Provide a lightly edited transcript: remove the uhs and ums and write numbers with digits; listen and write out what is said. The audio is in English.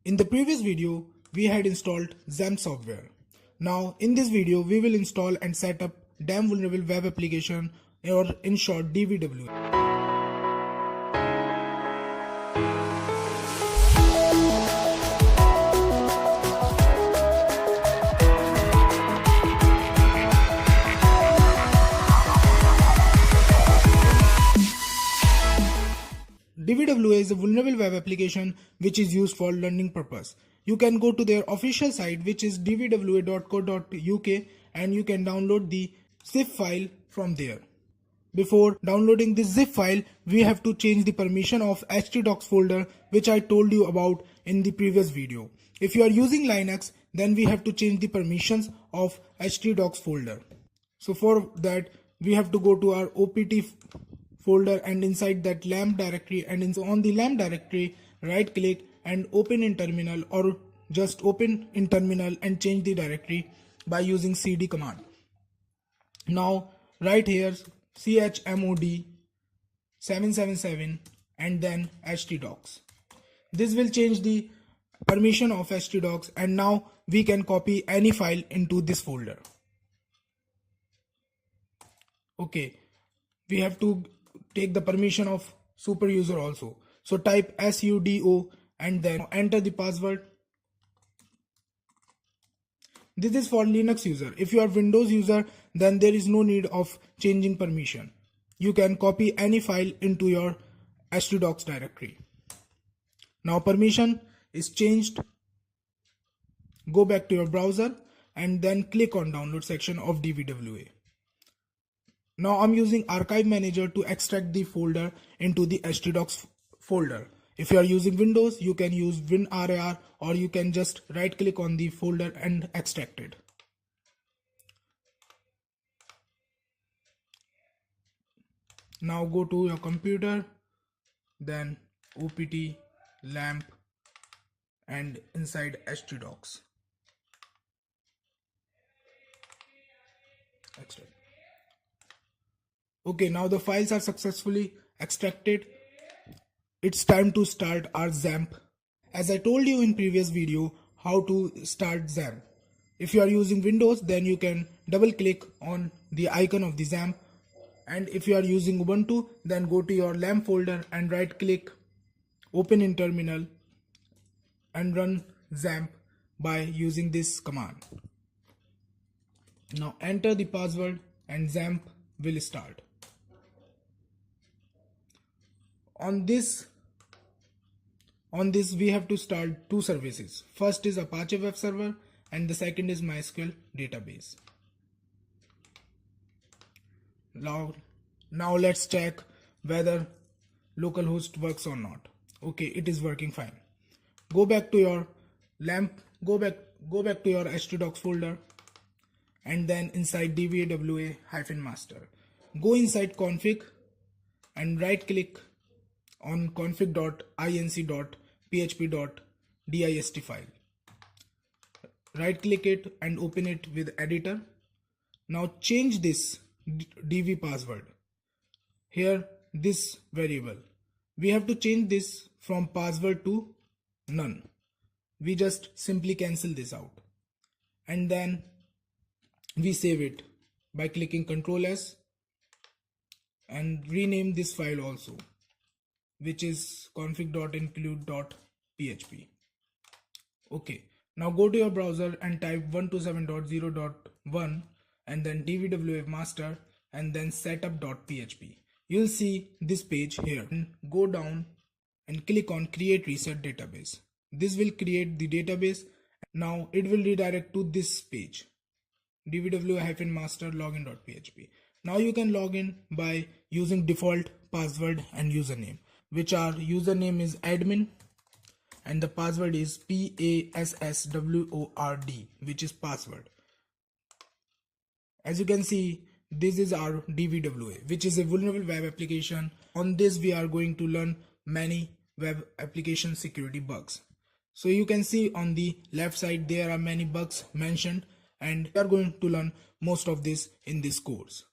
In the previous video, we had installed XAMPP software. Now in this video, we will install and set up DAM vulnerable web application, or in short DVWA. DVWA is a vulnerable web application which is used for learning purpose. You can go to their official site, which is dvwa.co.uk, and you can download the zip file from there. Before downloading this zip file, we have to change the permission of htdocs folder, which I told you about in the previous video. If you are using Linux, then we have to change the permissions of htdocs folder. So for that, we have to go to our opt folder, and inside that lamp directory, and on the lamp directory, right click and open in terminal, or just open in terminal and change the directory by using cd command. Now right here chmod 777 and then htdocs. This will change the permission of htdocs, and now we can copy any file into this folder. Okay, we have to take the permission of super user also. So type sudo and then enter the password. This is for Linux user. If you are Windows user, then there is no need of changing permission. You can copy any file into your htdocs directory. Now permission is changed. Go back to your browser and then click on download section of DVWA. Now I'm using Archive Manager to extract the folder into the htdocs folder. If you are using Windows, you can use WinRAR, or you can just right click on the folder and extract it. Now go to your computer, then opt lamp and inside htdocs. Extract. Okay, now the files are successfully extracted. It's time to start our XAMPP. As I told you in previous video how to start XAMPP. If you are using Windows, then you can double click on the icon of the XAMPP, and if you are using Ubuntu, then go to your LAMP folder and right click, open in terminal and run XAMPP by using this command. Now enter the password and XAMPP will start. On this we have to start two services. First is Apache Web Server and the second is MySQL database. Now let's check whether localhost works or not. Okay, it is working fine. Go back to your lamp, go back to your htdocs folder, and then inside dvwa-master. Go inside config and right click on config.inc.php.dist file. Right click it and open it with editor. Now change this dv password. Here this variable, we have to change this from password to none. We just simply cancel this out, and then we save it by clicking Ctrl S and rename this file also, which is config.include.php. Okay, now go to your browser and type 127.0.1 and then dvwa master and then setup.php. You'll see this page here. Go down and click on create reset database. This will create the database. Now it will redirect to this page, dvwa-master login.php. Now you can log in by using default password and username, which our username is admin and the password is password, which is password. As you can see, this is our DVWA, which is a vulnerable web application. On this we are going to learn many web application security bugs. So you can see on the left side there are many bugs mentioned, and we are going to learn most of this in this course.